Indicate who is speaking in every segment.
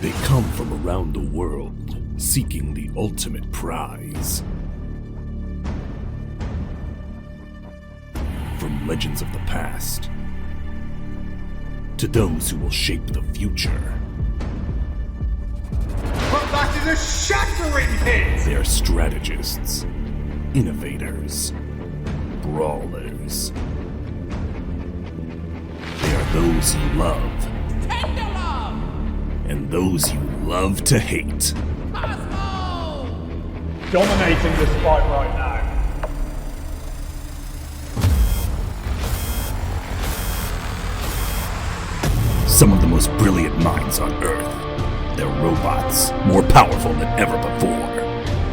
Speaker 1: They come from around the world, seeking the ultimate prize. From legends of the past, to those who will shape the future.
Speaker 2: But that is a shattering hit!
Speaker 1: They are strategists, innovators, brawlers. They are those you love, and those you love to hate.
Speaker 2: Dominating this fight right now.
Speaker 1: Some of the most brilliant minds on Earth. They're robots, more powerful than ever before.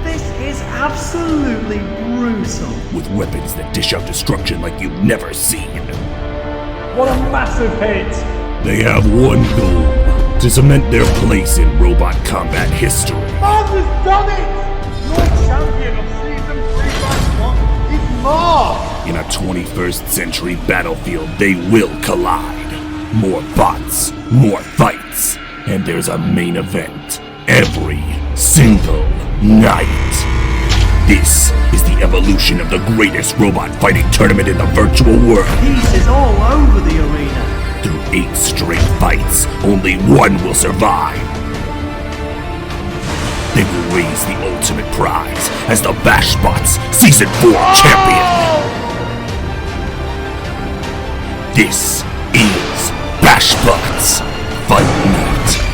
Speaker 3: This is absolutely brutal.
Speaker 1: With weapons that dish out destruction like you've never seen.
Speaker 2: What a massive hit!
Speaker 1: They have one goal, to cement their place in robot combat history.
Speaker 2: Mars has done it! Your champion of Season 3 BashBots is Mars!
Speaker 1: In a 21st century battlefield, they will collide. More bots, more fights, and there's a main event every single night. This is the evolution of the greatest robot fighting tournament in the virtual world.
Speaker 3: Pieces all over the arena.
Speaker 1: Through 8 straight fights, only one will survive. They will raise the ultimate prize as the BashBots Season 4 champion. This is BashBots Fight Night.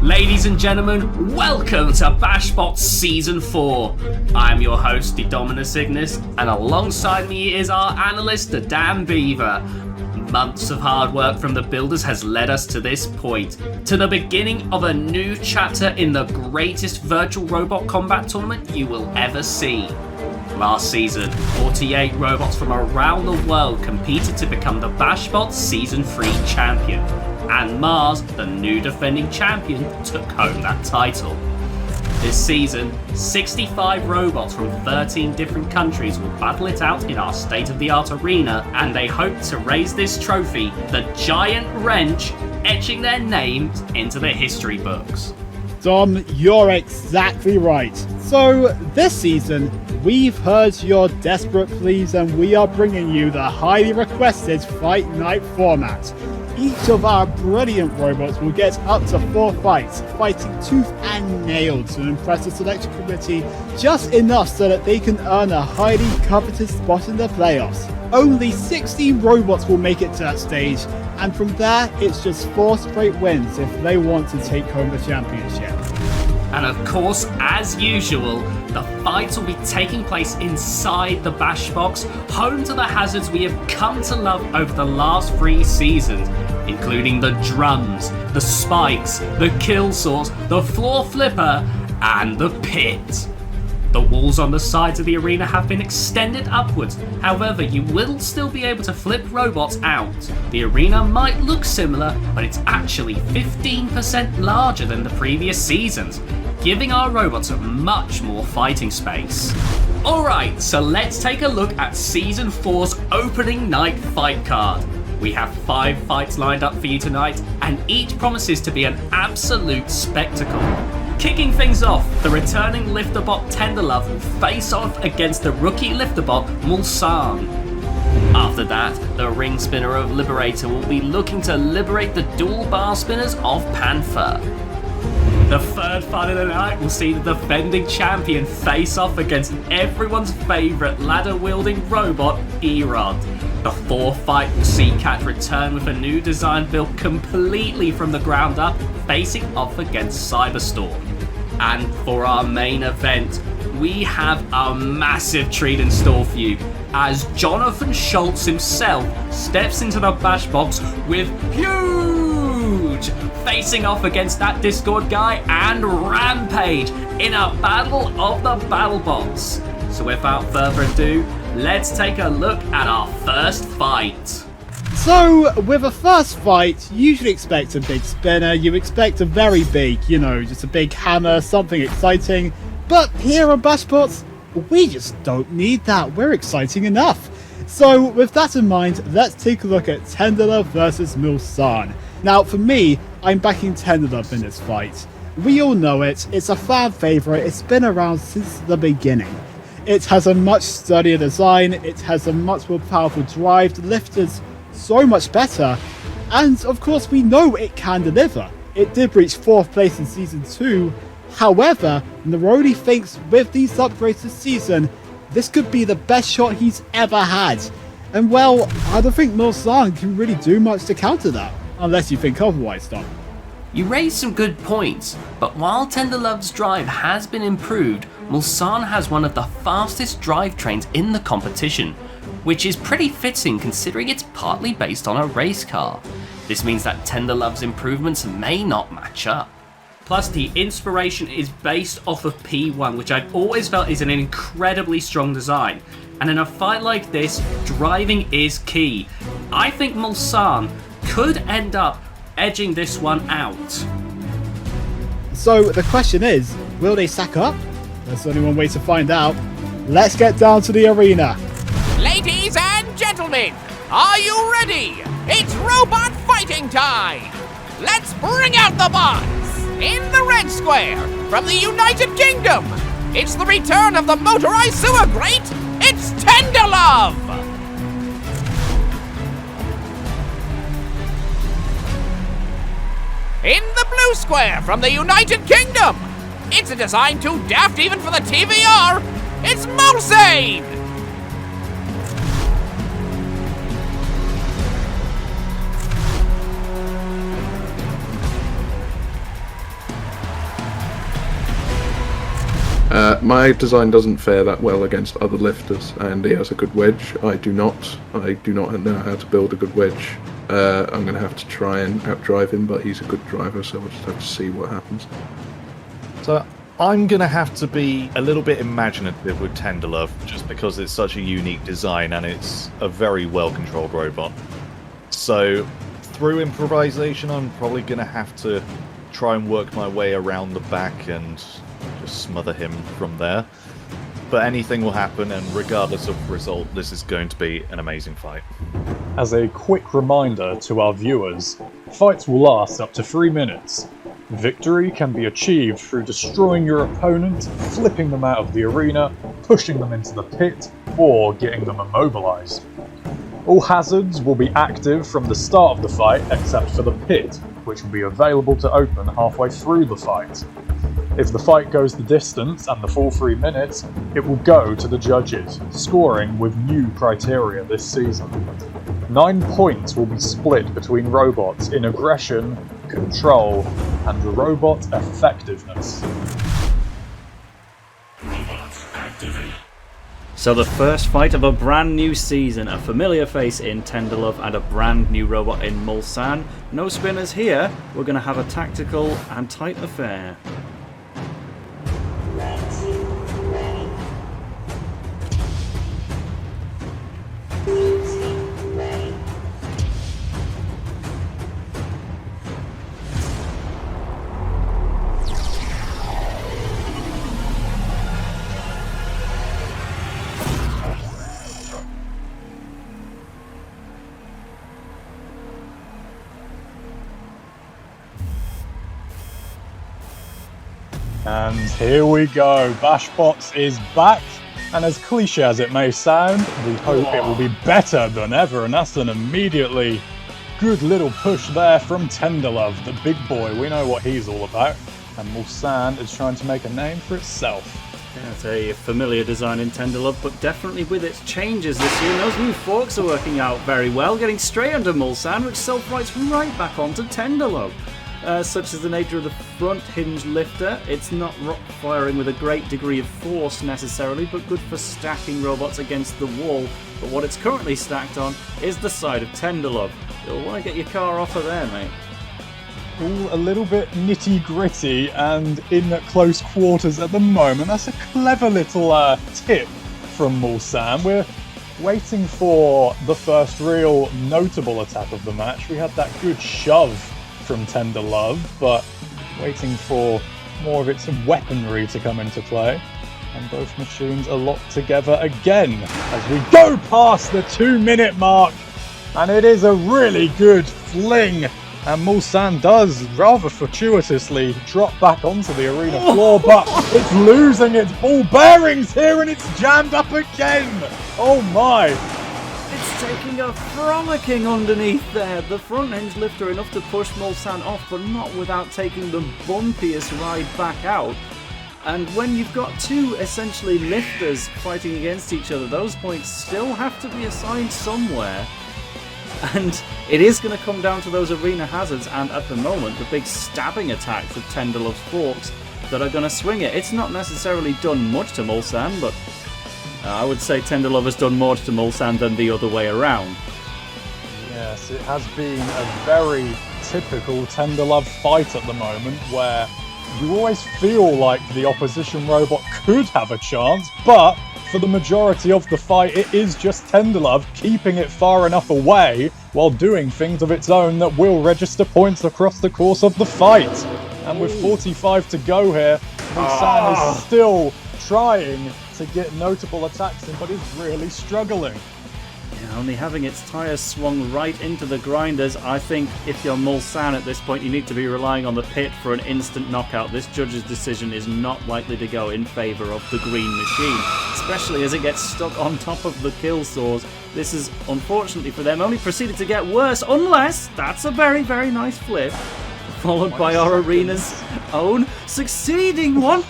Speaker 4: Ladies and gentlemen, welcome to BashBots Season 4. I'm your host, the Dominus Ignis, and alongside me is our analyst, the Dan Beaver. Months of hard work from the builders has led us to this point, to the beginning of a new chapter in the greatest virtual robot combat tournament you will ever see. Last season, 48 robots from around the world competed to become the BashBots Season 3 champion. And Mars, the new defending champion, took home that title. This season, 65 robots from 13 different countries will battle it out in our state-of-the-art arena, and they hope to raise this trophy, the Giant Wrench, etching their names into the history books.
Speaker 5: Dom, you're exactly right. So, this season, we've heard your desperate pleas and we are bringing you the highly requested Fight Night format. Each of our brilliant robots will get up to 4 fights, fighting tooth and nail to impress the selection committee just enough so that they can earn a highly coveted spot in the playoffs. Only 16 robots will make it to that stage, and from there it's just 4 straight wins if they want to take home the championship.
Speaker 4: And of course, as usual, the fights will be taking place inside the BashBox, home to the hazards we have come to love over the last 3 seasons, including the drums, the spikes, the kill saws, the floor flipper, and the pit. The walls on the sides of the arena have been extended upwards, however you will still be able to flip robots out. The arena might look similar, but it's actually 15% larger than the previous seasons, giving our robots much more fighting space. Alright, so let's take a look at Season 4's opening night fight card. We have 5 fights lined up for you tonight, and each promises to be an absolute spectacle. Kicking things off, the returning Lifterbot Tenderlove will face off against the rookie Lifterbot Mulsan. After that, the ring spinner of Liberator will be looking to liberate the dual bar spinners of Panther. The third fight of the night will see the defending champion face off against everyone's favourite ladder-wielding robot, Erod. The fourth fight will see Cat return with a new design built completely from the ground up, facing off against Cyberstorm. And for our main event, we have a massive treat in store for you as Jonathan Schultz himself steps into the BashBots with Huge facing off against that Discord guy and Rampage in a battle of the BattleBots. So without further ado, let's take a look at our first fight.
Speaker 5: So, with a first fight, you usually expect a big spinner, you expect a very big, just a big hammer, something exciting. But here on BashBots, we just don't need that, we're exciting enough. So, with that in mind, let's take a look at Tenderlove versus Mulsanne. Now, for me, I'm backing Tenderlove in this fight. We all know it, it's a fan favourite, it's been around since the beginning. It has a much sturdier design, it has a much more powerful drive, the lifters so much better, and of course we know it can deliver. It did reach 4th place in Season 2, however, Neroli thinks with these upgrades this season, this could be the best shot he's ever had. And well, I don't think Mulsanne can really do much to counter that, unless you think otherwise, Dom.
Speaker 4: You raised some good points, but while Tenderlove's drive has been improved, Mulsanne has one of the fastest drivetrains in the competition, which is pretty fitting considering it's partly based on a race car. This means that Tenderlove's improvements may not match up. Plus, the inspiration is based off of P1, which I've always felt is an incredibly strong design. And in a fight like this, driving is key. I think Mulsanne could end up edging this one out.
Speaker 5: So the question is, will they sack up? There's only one way to find out. Let's get down to the arena.
Speaker 6: Ladies and gentlemen, are you ready? It's robot fighting time! Let's bring out the bots! In the red square, from the United Kingdom, it's the return of the motorized sewer grate, it's Tenderlove! In the blue square, from the United Kingdom, it's a design too daft even for the TVR, it's Mulsanne!
Speaker 7: My design doesn't fare that well against other lifters, and he has a good wedge. I do not know how to build a good wedge. I'm going to have to try and outdrive him, but he's a good driver, so we'll just have to see what happens.
Speaker 8: So I'm going to have to be a little bit imaginative with Tenderlove, just because it's such a unique design and it's a very well-controlled robot. So through improvisation, I'm probably going to have to try and work my way around the back and just smother him from there. But anything will happen, and regardless of the result, this is going to be an amazing fight.
Speaker 9: As a quick reminder to our viewers, fights will last up to 3 minutes. Victory can be achieved through destroying your opponent, flipping them out of the arena, pushing them into the pit, or getting them immobilized. All hazards will be active from the start of the fight except for the pit, which will be available to open halfway through the fight. If the fight goes the distance and the full 3 minutes, it will go to the judges, scoring with new criteria this season. 9 points will be split between robots in aggression, control, and robot effectiveness.
Speaker 10: So the first fight of a brand new season, a familiar face in Tenderlove and a brand new robot in Mulsanne. No spinners here, we're going to have a tactical and tight affair.
Speaker 9: And here we go, BashBots is back, and as cliche as it may sound, we hope it will be better than ever, and that's an immediately good little push there from Tenderlove, the big boy. We know what he's all about, and Mulsanne is trying to make a name for itself.
Speaker 10: Yeah, it's a familiar design in Tenderlove, but definitely with its changes this year. Those new forks are working out very well, getting straight under Mulsanne, which self-rights right back onto Tenderlove. such as the nature of the front hinge lifter. It's not rock firing with a great degree of force necessarily, but good for stacking robots against the wall. But what it's currently stacked on is the side of Tenderlove. You'll want to get your car off of there, mate.
Speaker 9: All a little bit nitty gritty and in close quarters at the moment. That's a clever little tip from Mulsanne. We're waiting for the first real notable attack of the match. We had that good shove from Tenderlove, but waiting for more of its weaponry to come into play. And both machines are locked together again as we go past the 2-minute mark. And it is a really good fling. And Mulsanne does, rather fortuitously, drop back onto the arena floor, but it's losing its ball bearings here and it's jammed up again! Oh my!
Speaker 10: It's taking a frolicking underneath there. The front hinge lifter enough to push Mulsanne off, but not without taking the bumpiest ride back out. And when you've got two essentially lifters fighting against each other, those points still have to be assigned somewhere. And it is going to come down to those arena hazards, and at the moment, the big stabbing attacks of Tenderlove's forks that are going to swing it. It's not necessarily done much to Mulsanne, but I would say Tenderlove has done more to Mulsanne than the other way around.
Speaker 9: Yes, it has been a very typical Tenderlove fight at the moment, where you always feel like the opposition robot could have a chance, but for the majority of the fight, it is just Tenderlove keeping it far enough away while doing things of its own that will register points across the course of the fight. And with 45 to go here, Mulsanne is still trying to get notable attacks in, but is really struggling.
Speaker 10: Yeah, only having its tyres swung right into the grinders. I think if you're Mulsanne at this point, you need to be relying on the pit for an instant knockout. This judge's decision is not likely to go in favour of the green machine, especially as it gets stuck on top of the kill saws. This is, unfortunately for them, only proceeded to get worse, unless that's a very, very nice flip, followed by our arena's own succeeding one.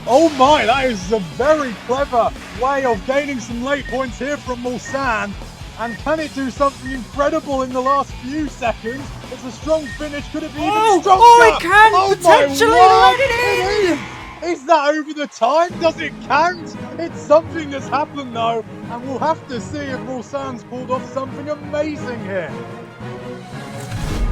Speaker 9: Oh my, that is a very clever way of gaining some late points here from Mulsanne. And can it do something incredible in the last few seconds? It's a strong finish. Could it be even stronger?
Speaker 10: Oh, it can potentially let it in!
Speaker 9: Is that over the time? Does it count? It's something that's happened though, and we'll have to see if Mulsanne's pulled off something amazing here.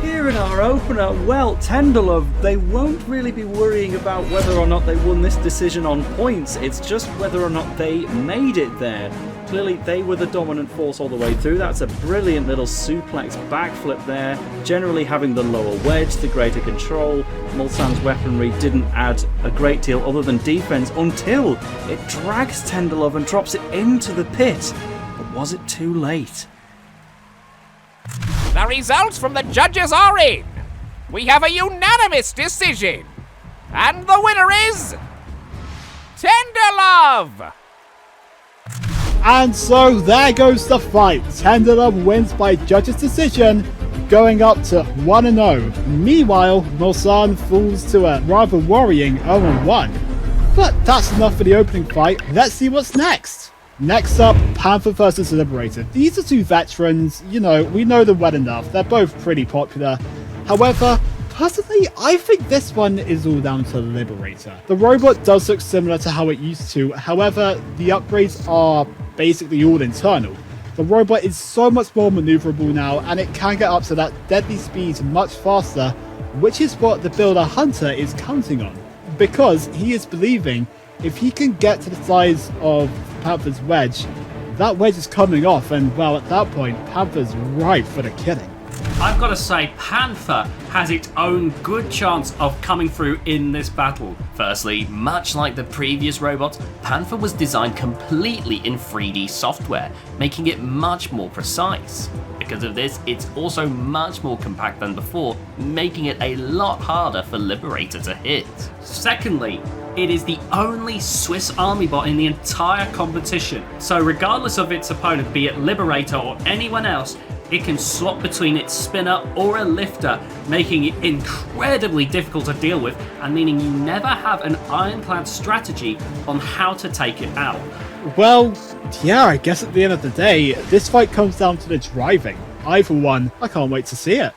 Speaker 10: Here in our opener, well, Tenderlove, they won't really be worrying about whether or not they won this decision on points. It's just whether or not they made it there. Clearly, they were the dominant force all the way through. That's a brilliant little suplex backflip there. Generally having the lower wedge, the greater control. Mulsanne's weaponry didn't add a great deal other than defense until it drags Tenderlove and drops it into the pit. But was it too late?
Speaker 6: The results from the judges are in. We have a unanimous decision. And the winner is Tenderlove!
Speaker 5: And so there goes the fight. Tenderlove wins by judge's decision, going up to 1-0. Meanwhile, Mulsanne falls to a rather worrying 0-1. But that's enough for the opening fight. Let's see what's next. Next up, Panther vs Liberator. These are two veterans, we know them well enough. They're both pretty popular. However, personally, I think this one is all down to Liberator. The robot does look similar to how it used to, however, the upgrades are basically all internal. The robot is so much more maneuverable now, and it can get up to that deadly speed much faster, which is what the builder Hunter is counting on. Because he is believing if he can get to the size of Panther's wedge, that wedge is coming off, and well, at that point, Panther's ripe for the killing.
Speaker 4: I've got to say, Panther has its own good chance of coming through in this battle. Firstly, much like the previous robots, Panther was designed completely in 3D software, making it much more precise. Because of this, it's also much more compact than before, making it a lot harder for Liberator to hit. Secondly, it is the only Swiss Army bot in the entire competition, so regardless of its opponent, be it Liberator or anyone else, it can swap between its spinner or a lifter, making it incredibly difficult to deal with and meaning you never have an ironclad strategy on how to take it out.
Speaker 5: Well, yeah, I guess at the end of the day, this fight comes down to the driving. I, for one, I can't wait to see it.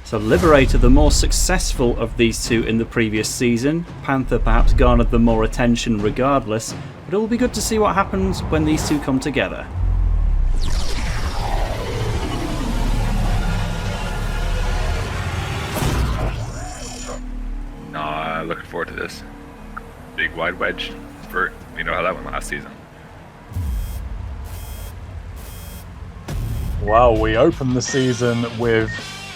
Speaker 10: So Liberator, the more successful of these two in the previous season. Panther perhaps garnered the more attention regardless, but it will be good to see what happens when these two come together.
Speaker 11: Looking forward to this. Big wide wedge. You know how that went last season.
Speaker 9: Well, we opened the season with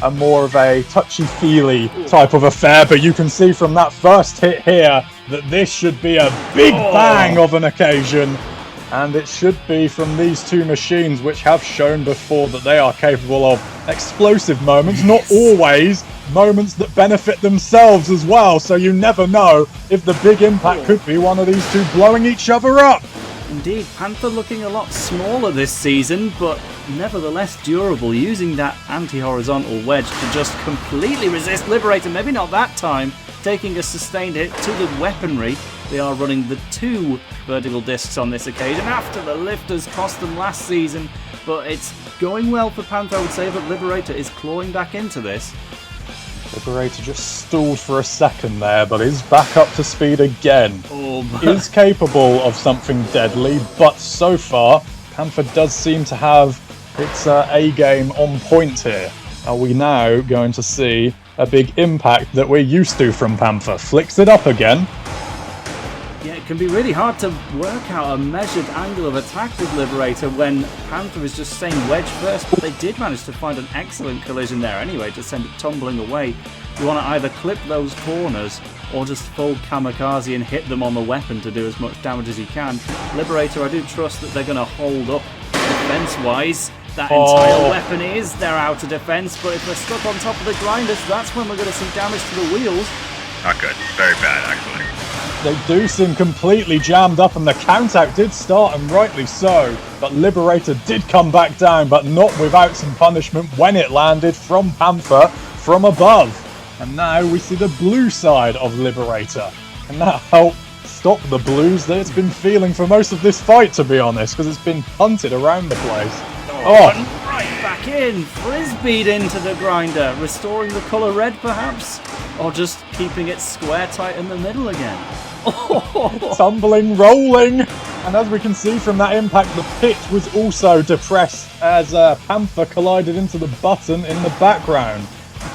Speaker 9: a more of a touchy-feely type of affair, but you can see from that first hit here that this should be a big bang of an occasion, and it should be from these two machines, which have shown before that they are capable of explosive moments, not always moments that benefit themselves as well, so you never know if the big impact could be one of these two blowing each other up.
Speaker 10: Indeed, Panther looking a lot smaller this season, but nevertheless durable, using that anti-horizontal wedge to just completely resist Liberator. Maybe not that time, taking a sustained hit to the weaponry. They are running the 2 vertical discs on this occasion after the lifters cost them last season, but it's going well for Panther. I would say that Liberator is clawing back into this.
Speaker 9: Liberator just stalled for a second there, but is back up to speed again. Is capable of something deadly, but so far, Panther does seem to have its A-game on point here. Are we now going to see a big impact that we're used to from Panther? Flicks it up again.
Speaker 10: Yeah, it can be really hard to work out a measured angle of attack with Liberator when Panther is just staying wedge first, but they did manage to find an excellent collision there anyway to send it tumbling away. You want to either clip those corners or just full kamikaze and hit them on the weapon to do as much damage as you can. Liberator, I do trust that they're going to hold up defense-wise. That entire weapon is their outer defense, but if they're stuck on top of the grinders, that's when we're going to see damage to the wheels.
Speaker 11: Not good. Very bad, actually.
Speaker 9: They do seem completely jammed up, and the count-out did start, and rightly so. But Liberator did come back down, but not without some punishment when it landed from Panther from above. And now we see the blue side of Liberator. Can that help stop the blues that it's been feeling for most of this fight, to be honest, because it's been punted around the place.
Speaker 10: Right back in, frisbeed into the grinder, restoring the colour red perhaps, or just keeping it square tight in the middle again.
Speaker 9: Tumbling, rolling, and as we can see from that impact, the pitch was also depressed as Panther collided into the button in the background.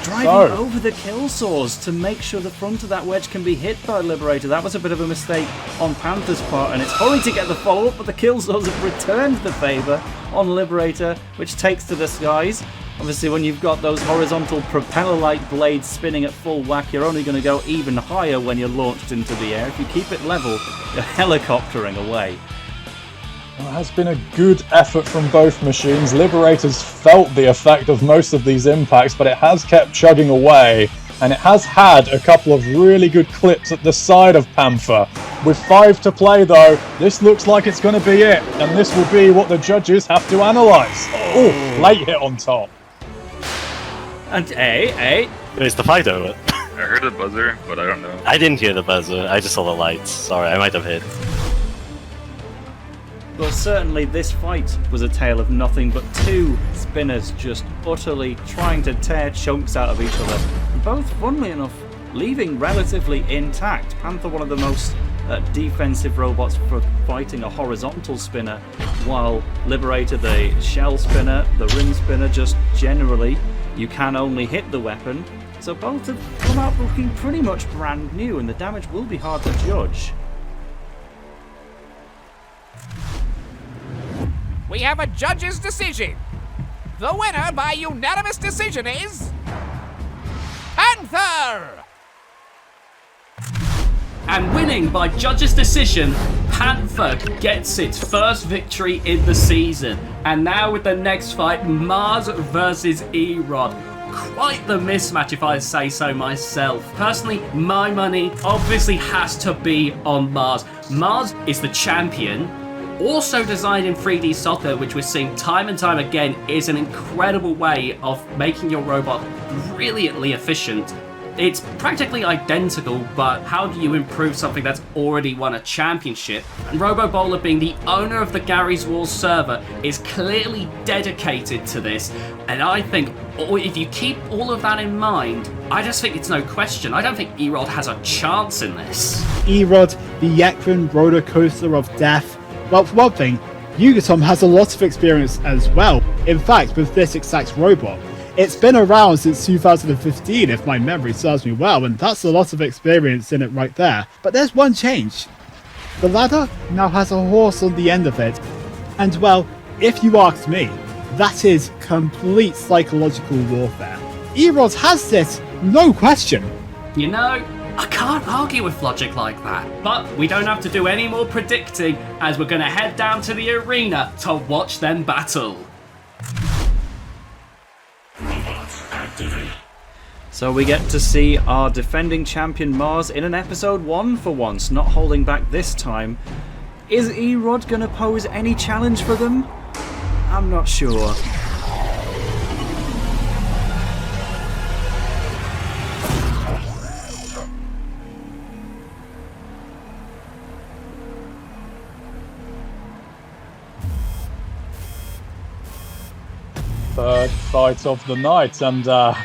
Speaker 10: Driving over the kill saws to make sure the front of that wedge can be hit by Liberator. That was a bit of a mistake on Panther's part, and it's hurried to get the follow-up, but the kill saws have returned the favour on Liberator, which takes to the skies. Obviously, when you've got those horizontal propeller-like blades spinning at full whack, you're only going to go even higher when you're launched into the air. If you keep it level, you're helicoptering away.
Speaker 9: Well, it has been a good effort from both machines. Liberator's felt the effect of most of these impacts, but it has kept chugging away, and it has had a couple of really good clips at the side of Panther. With 5 to play though, this looks like it's going to be it, and this will be what the judges have to analyse. Oh, late hit on top.
Speaker 10: And hey.
Speaker 12: Is the fight over?
Speaker 11: I heard the buzzer, but I don't know.
Speaker 12: I didn't hear the buzzer, I just saw the lights. Sorry, I might have hit.
Speaker 10: Well, certainly this fight was a tale of nothing but 2 spinners just utterly trying to tear chunks out of each other. Both, funnily enough, leaving relatively intact. Panther, one of the most defensive robots for fighting a horizontal spinner, while Liberator, the shell spinner, the rim spinner, just generally, you can only hit the weapon. So both have come out looking pretty much brand new, and the damage will be hard to judge.
Speaker 6: We have a judge's decision. The winner by unanimous decision is Panther!
Speaker 4: And winning by judge's decision, Panther gets its first victory in the season. And now with the next fight, Mars versus E-Rod. Quite the mismatch if I say so myself. Personally, my money obviously has to be on Mars. Mars is the champion. Also designed in 3D software, which we're seeing time and time again, is an incredible way of making your robot brilliantly efficient. It's practically identical, but how do you improve something that's already won a championship? And RoboBowler, being the owner of the Gary's Wars server, is clearly dedicated to this, and I think if you keep all of that in mind, I just think it's no question. I don't think Erod has a chance in this.
Speaker 5: Erod, the Yekrin roller coaster of death. Well, for one thing, Yugatom has a lot of experience as well. In fact, with this exact robot, it's been around since 2015 if my memory serves me well, and that's a lot of experience in it right there. But there's one change. The ladder now has a horse on the end of it, and well, if you ask me, that is complete psychological warfare. Erod has this, no question.
Speaker 4: You know, I can't argue with logic like that. But we don't have to do any more predicting, as we're going to head down to the arena to watch them battle.
Speaker 10: So we get to see our defending champion Mars in an episode 1 for once, not holding back this time. Is Erod going to pose any challenge for them? I'm not sure.
Speaker 9: Third fight of the night, and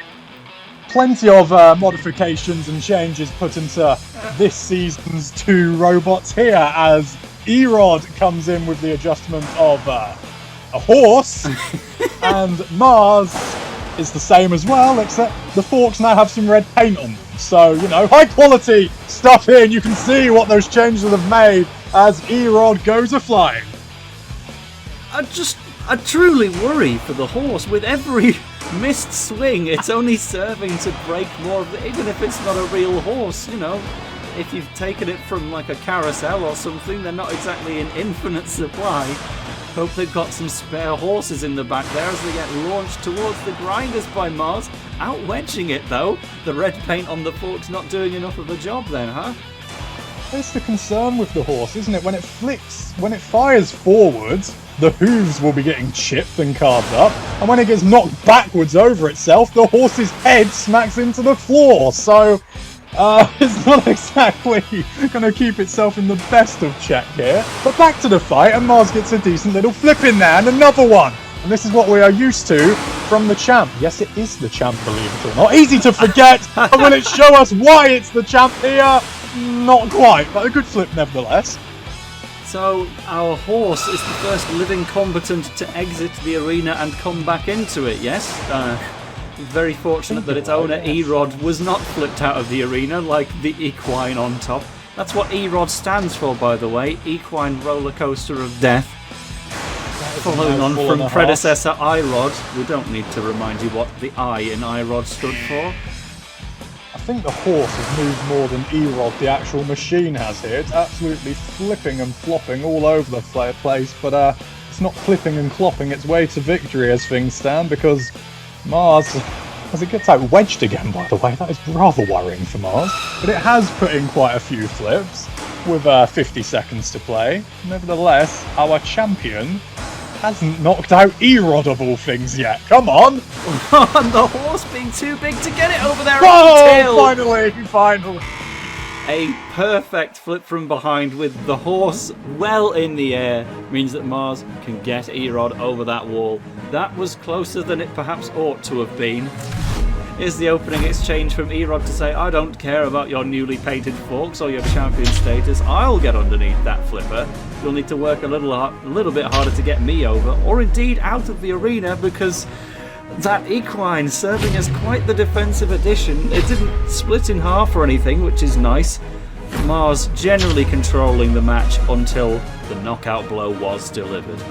Speaker 9: plenty of modifications and changes put into this season's 2 robots here, as Erod comes in with the adjustment of a horse, and Mars is the same as well, except the forks now have some red paint on them. So, you know, high quality stuff here, and you can see what those changes have made as Erod goes a-flying.
Speaker 10: I truly worry for the horse. With every missed swing, it's only serving to break more of it, even if it's not a real horse, you know. If you've taken it from like a carousel or something, they're not exactly in infinite supply. Hope they've got some spare horses in the back there as they get launched towards the grinders by Mars. Out-wedging it though. The red paint on the fork's not doing enough of a job then, huh?
Speaker 9: That's the concern with the horse, isn't it? When it flicks, when it fires forwards, the hooves will be getting chipped and carved up, and when it gets knocked backwards over itself, the horse's head smacks into the floor. So, it's not exactly going to keep itself in the best of check here. But back to the fight, and Mars gets a decent little flip in there, and another one. And this is what we are used to from the champ. Yes, it is the champ, believe it or not. Easy to forget, but when it show us why it's the champ here, not quite, but a good flip nevertheless.
Speaker 10: So our horse is the first living combatant to exit the arena and come back into it, yes? Very fortunate that its owner Erod was not flipped out of the arena like the equine on top. That's what Erod stands for, by the way, Equine Roller Coaster of Death. Following on from predecessor Irod, we don't need to remind you what the I in Irod stood for.
Speaker 9: I think the horse has moved more than Erod, the actual machine, has here. It's absolutely flipping and flopping all over the place, but it's not clipping and clopping its way to victory as things stand, because Mars, as it gets out wedged again, by the way, that is rather worrying for Mars, but it has put in quite a few flips with 50 seconds to play. Nevertheless, our champion hasn't knocked out Erod of all things yet. Come on!
Speaker 10: And the horse being too big to get it over there.
Speaker 9: Oh, finally!
Speaker 10: A perfect flip from behind with the horse well in the air means that Mars can get Erod over that wall. That was closer than it perhaps ought to have been. Here's the opening exchange from Erod to say, I don't care about your newly painted forks or your champion status. I'll get underneath that flipper. You'll need to work a little bit harder to get me over, or indeed out of the arena, because that equine serving as quite the defensive addition. It didn't split in half or anything, which is nice. Mars generally controlling the match until the knockout blow was delivered.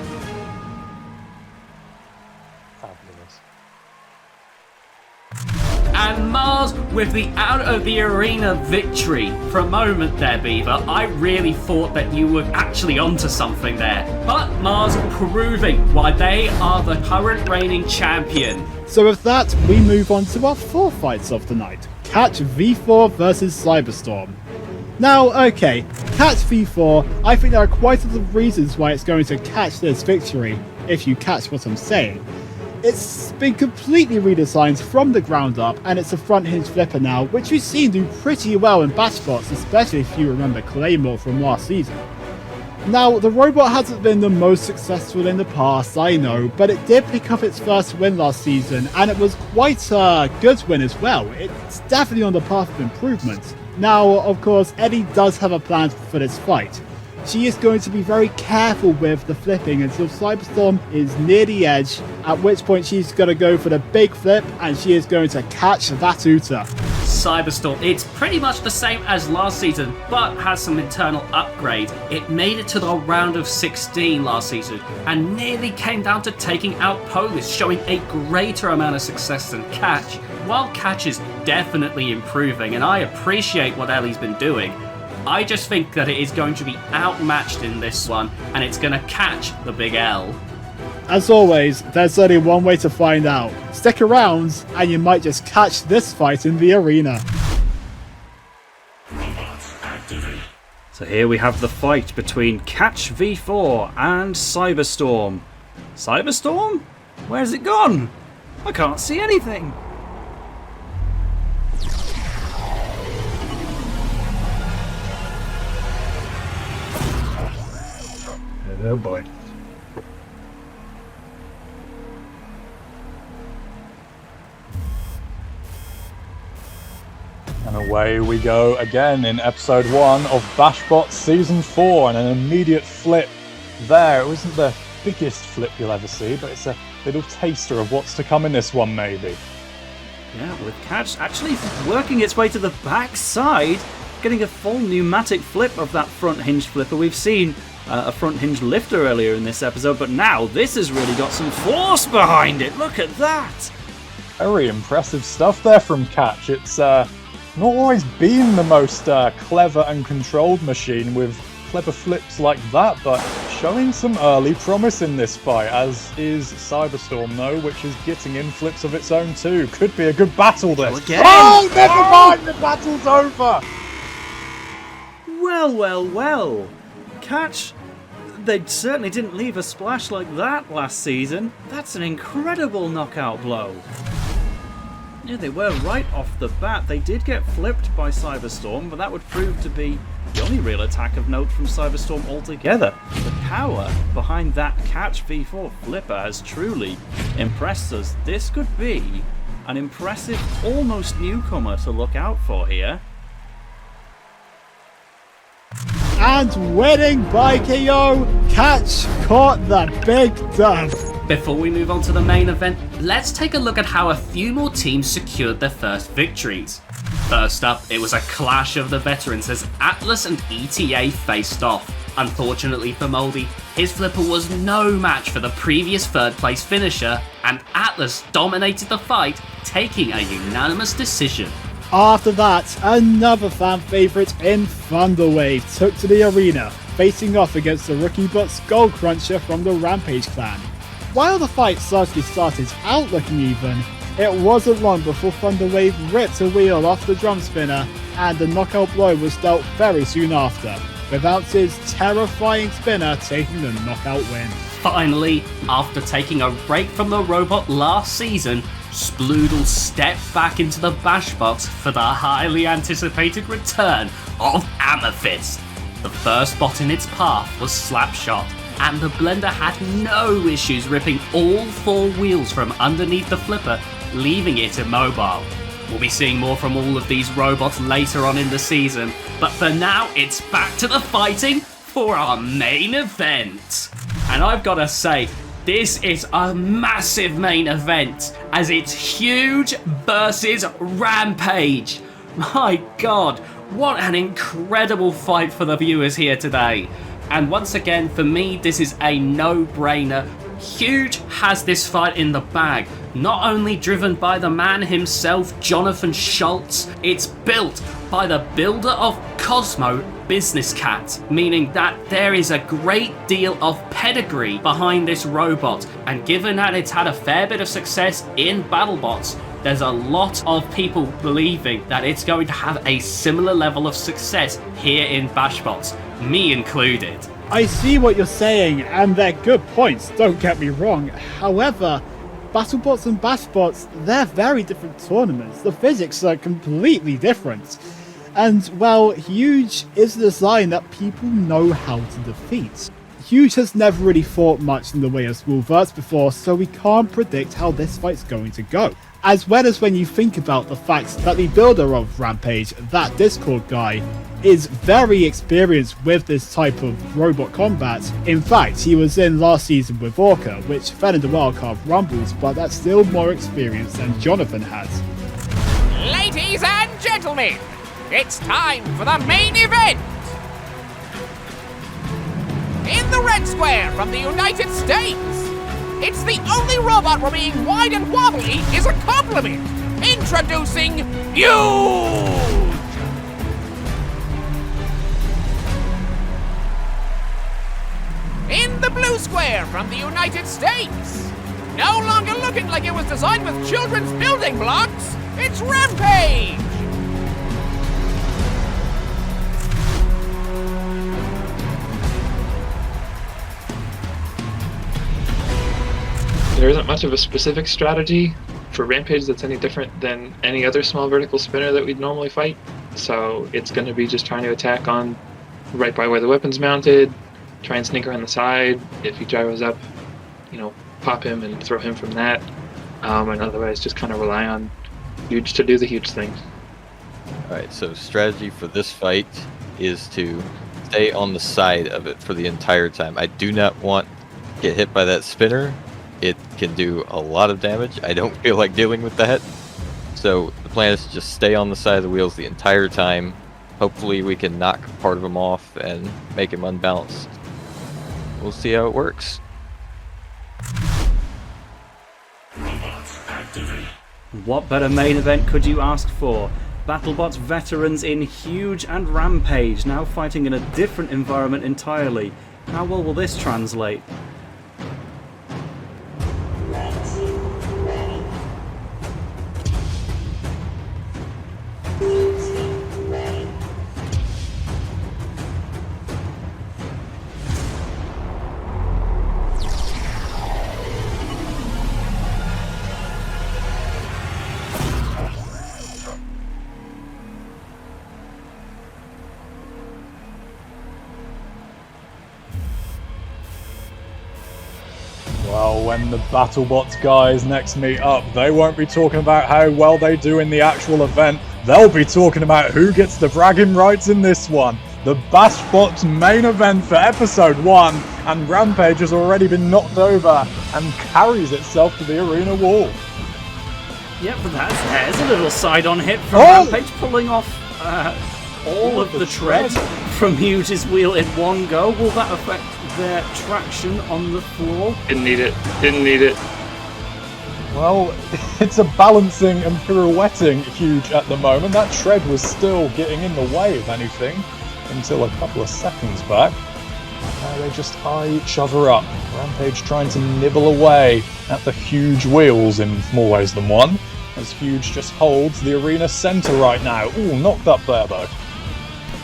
Speaker 4: And Mars with the out of the arena victory. For a moment there, Beaver, I really thought that you were actually onto something there. But Mars proving why they are the current reigning champion.
Speaker 5: So with that, we move on to our 4 fights of the night. Catch V4 versus Cyberstorm. Now, okay, Catch V4, I think there are quite a lot of reasons why it's going to catch this victory, if you catch what I'm saying. It's been completely redesigned from the ground up, and it's a front hinge flipper now, which we've seen do pretty well in BashBots, especially if you remember Claymore from last season. Now, the robot hasn't been the most successful in the past, I know, but it did pick up its first win last season, and it was quite a good win as well. It's definitely on the path of improvement. Now, of course, Eddie does have a plan for this fight. She is going to be very careful with the flipping until Cyberstorm is near the edge, at which point she's going to go for the big flip, and she is going to catch that Uta.
Speaker 4: Cyberstorm, it's pretty much the same as last season, but has some internal upgrade. It made it to the round of 16 last season, and nearly came down to taking out Polish, showing a greater amount of success than Catch. While Catch is definitely improving, and I appreciate what Ellie's been doing, I just think that it is going to be outmatched in this one, and it's going to catch the big L.
Speaker 5: As always, there's only one way to find out. Stick around, and you might just catch this fight in the arena.
Speaker 10: So here we have the fight between Catch V4 and Cyberstorm. Cyberstorm? Where's it gone? I can't see anything. Oh boy.
Speaker 9: And away we go again in episode 1 of BashBots Season 4, and an immediate flip there. It wasn't the biggest flip you'll ever see, but it's a little taster of what's to come in this one, maybe.
Speaker 10: Yeah, with Catch actually working its way to the back side, getting a full pneumatic flip of that front hinge flipper. We've seen a front hinge lifter earlier in this episode, but now this has really got some force behind it. Look at that!
Speaker 9: Very impressive stuff there from Catch. It's not always been the most clever and controlled machine with clever flips like that, but showing some early promise in this fight, as is Cyberstorm though, which is getting in flips of its own too. Could be a good battle this.
Speaker 10: Again.
Speaker 9: Oh, never mind, the battle's over!
Speaker 10: Well. Catch, they certainly didn't leave a splash like that last season. That's an incredible knockout blow. Yeah, they were right off the bat. They did get flipped by Cyberstorm, but that would prove to be the only real attack of note from Cyberstorm altogether. The power behind that Catch V4 flipper has truly impressed us. This could be an impressive, almost newcomer to look out for here.
Speaker 5: And winning by KO, Catch caught the big dub.
Speaker 4: Before we move on to the main event, let's take a look at how a few more teams secured their first victories. First up, it was a clash of the veterans as Atlas and ETA faced off. Unfortunately for Moldy, his flipper was no match for the previous third place finisher, and Atlas dominated the fight, taking a unanimous decision.
Speaker 5: After that, another fan favourite in Thunderwave took to the arena, facing off against the rookie but Skull Cruncher from the Rampage clan. While the fight certainly started out looking even, it wasn't long before Thunderwave ripped a wheel off the drum spinner, and the knockout blow was dealt very soon after, with Ounce's terrifying spinner taking the knockout win.
Speaker 4: Finally, after taking a break from the robot last season, Sploodle stepped back into the BashBots for the highly anticipated return of Amethyst. The first bot in its path was Slapshot, and the blender had no issues ripping all 4 wheels from underneath the flipper, leaving it immobile. We'll be seeing more from all of these robots later on in the season, but for now it's back to the fighting for our main event. And I've got to say, this is a massive main event, as it's Huge versus Rampage. My god, what an incredible fight for the viewers here today. And once again, for me, this is a no-brainer. Huge has this fight in the bag, not only driven by the man himself, Jonathan Schultz, it's built by the builder of Cosmo, Business Cat, meaning that there is a great deal of pedigree behind this robot, and given that it's had a fair bit of success in BattleBots, there's a lot of people believing that it's going to have a similar level of success here in BashBots, me included.
Speaker 5: I see what you're saying, and they're good points, don't get me wrong. However, BattleBots and BashBots, they're very different tournaments. The physics are completely different. And, well, Huge is a design that people know how to defeat. Huge has never really fought much in the way of small verts before, so we can't predict how this fight's going to go. As well as when you think about the fact that the builder of Rampage, that Discord guy, is very experienced with this type of robot combat. In fact, he was in last season with Orca, which fell in the wildcard Rumbles, but that's still more experience than Jonathan has.
Speaker 6: Ladies and gentlemen, it's time for the main event! In the red square from the United States, it's the only robot where being wide and wobbly is a compliment! Introducing Huge! In the blue square from the United States, no longer looking like it was designed with children's building blocks, it's Rampage!
Speaker 13: There isn't much of a specific strategy for Rampage that's any different than any other small vertical spinner that we'd normally fight. So it's going to be just trying to attack on right by where the weapon's mounted, try and sneak around the side. If he gyros up, pop him and throw him from that. And otherwise just kind of rely on Huge to do the Huge thing.
Speaker 14: Alright, so strategy for this fight is to stay on the side of it for the entire time. I do not want to get hit by that spinner. It can do a lot of damage. I don't feel like dealing with that. So the plan is to just stay on the side of the wheels the entire time. Hopefully we can knock part of him off and make him unbalanced. We'll see how it works.
Speaker 10: What better main event could you ask for? BattleBots veterans in Huge and Rampage, now fighting in a different environment entirely. How well will this translate?
Speaker 9: Well, when the BattleBots guys next meet up, they won't be talking about how well they do in the actual event. They'll be talking about who gets the bragging rights in this one. The BashBots main event for episode 1, and Rampage has already been knocked over and carries itself to the arena wall.
Speaker 10: Yep, but there's a little side-on hit from Rampage, pulling off all of the tread from Huge's wheel in one go. Will that affect their traction on the floor?
Speaker 13: Didn't need it. Didn't need it.
Speaker 9: Well, it's a balancing and pirouetting Huge at the moment. That tread was still getting in the way of anything until a couple of seconds back. Now they just eye each other up. Rampage trying to nibble away at the Huge wheels in more ways than one, as Huge just holds the arena centre right now. Ooh, knocked up there though.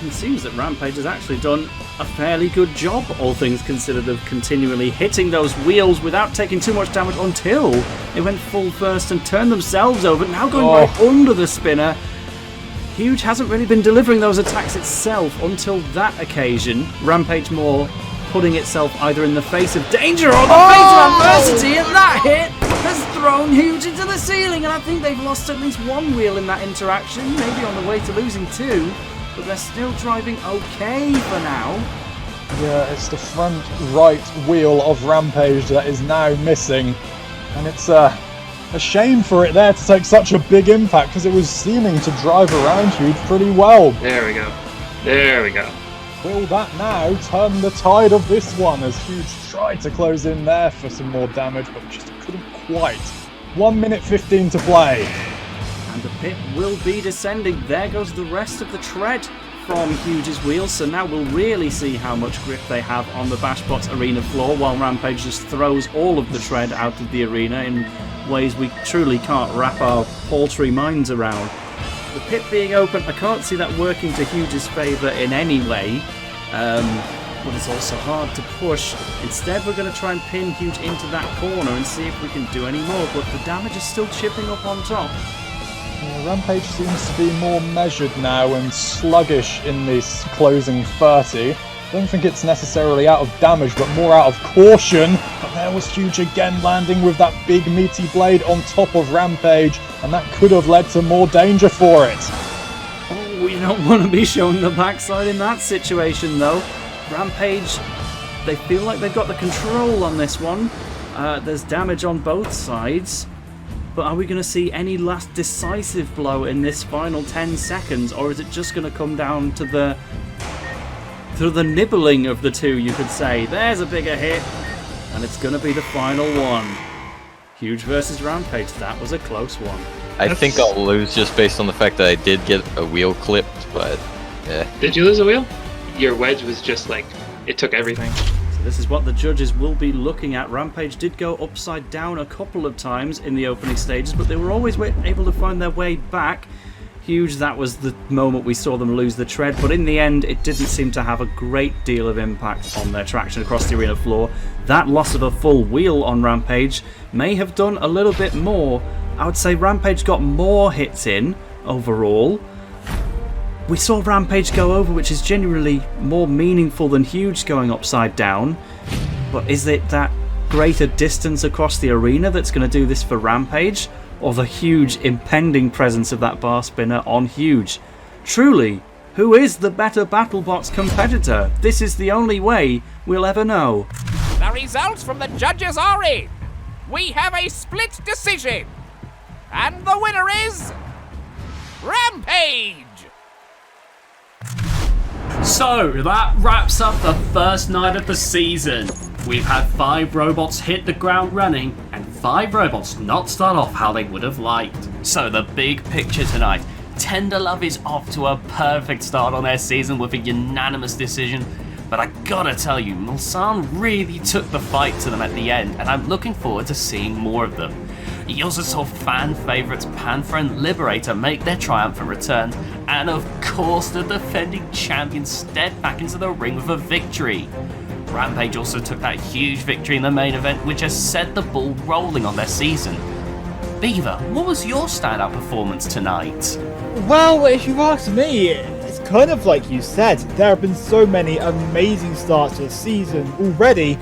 Speaker 10: It seems that Rampage has actually done a fairly good job, all things considered, of continually hitting those wheels without taking too much damage until they went full first and turned themselves over, now going right under the spinner. Huge hasn't really been delivering those attacks itself until that occasion. Rampage more putting itself either in the face of danger or the face of adversity, and that hit has thrown Huge into the ceiling, and I think they've lost at least one wheel in that interaction, maybe on the way to losing two. But they're still driving okay for now.
Speaker 9: Yeah, it's the front right wheel of Rampage that is now missing. And it's a shame for it there to take such a big impact, because it was seeming to drive around Huge pretty well.
Speaker 13: There we go. There we go.
Speaker 9: Will that now turn the tide of this one, as Huge tried to close in there for some more damage, but just couldn't quite. 1 minute 15 to play.
Speaker 10: And the pit will be descending. There goes the rest of the tread from Huge's wheels. So now we'll really see how much grip they have on the BashBots arena floor, while Rampage just throws all of the tread out of the arena in ways we truly can't wrap our paltry minds around. The pit being open, I can't see that working to Huge's favour in any way. but it's also hard to push. Instead, we're going to try and pin Huge into that corner and see if we can do any more, but the damage is still chipping up on top.
Speaker 9: Yeah, Rampage seems to be more measured now and sluggish in this closing 30. Don't think it's necessarily out of damage, but more out of caution. But there was Huge again, landing with that big meaty blade on top of Rampage, and that could have led to more danger for it.
Speaker 10: Oh, we don't want to be showing the backside in that situation, though. Rampage, they feel like they've got the control on this one. There's damage on both sides. But are we going to see any last decisive blow in this final 10 seconds, or is it just going to come down to the nibbling of the two, you could say? There's a bigger hit, and it's going to be the final one. Huge versus Rampage. That was a close one.
Speaker 14: I think I'll lose just based on the fact that I did get a wheel clipped, but yeah.
Speaker 13: Did you lose a wheel? Your wedge was just like, it took everything.
Speaker 10: So this is what the judges will be looking at. Rampage did go upside down a couple of times in the opening stages, but they were always able to find their way back. Huge, that was the moment we saw them lose the tread, but in the end it didn't seem to have a great deal of impact on their traction across the arena floor. That loss of a full wheel on Rampage may have done a little bit more. I would say Rampage got more hits in overall. We saw Rampage go over, which is genuinely more meaningful than Huge going upside down, but is it that greater distance across the arena that's going to do this for Rampage? Or the huge impending presence of that bar spinner on Huge? Truly, who is the better BattleBots competitor? This is the only way we'll ever know.
Speaker 6: The results from the judges are in. We have a split decision. And the winner is Rampage!
Speaker 4: So, that wraps up the first night of the season. We've had 5 robots hit the ground running, and 5 robots not start off how they would have liked. So the big picture tonight, Tender Love is off to a perfect start on their season with a unanimous decision, but I gotta tell you, Mulsanne really took the fight to them at the end, and I'm looking forward to seeing more of them. You also saw fan favourites Panther and Liberator make their triumphant return, and of course the defending champions stepped back into the ring with a victory. Rampage also took that huge victory in the main event, which has set the ball rolling on their season. Beaver, what was your standout performance tonight?
Speaker 5: Well, if you ask me, it's kind of like you said. There have been so many amazing starts to the season already,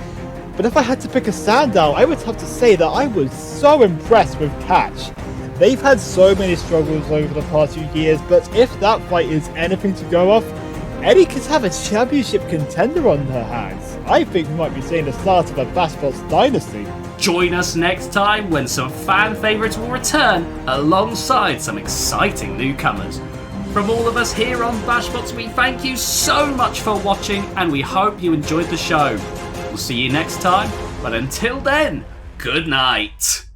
Speaker 5: but if I had to pick a standout, I would have to say that I was so impressed with Catch. They've had so many struggles over the past few years, but if that fight is anything to go off, Eddie could have a championship contender on her hands. I think we might be seeing the start of a BashBots dynasty.
Speaker 4: Join us next time when some fan favourites will return alongside some exciting newcomers. From all of us here on BashBots, we thank you so much for watching, and we hope you enjoyed the show. We'll see you next time, but until then, good night.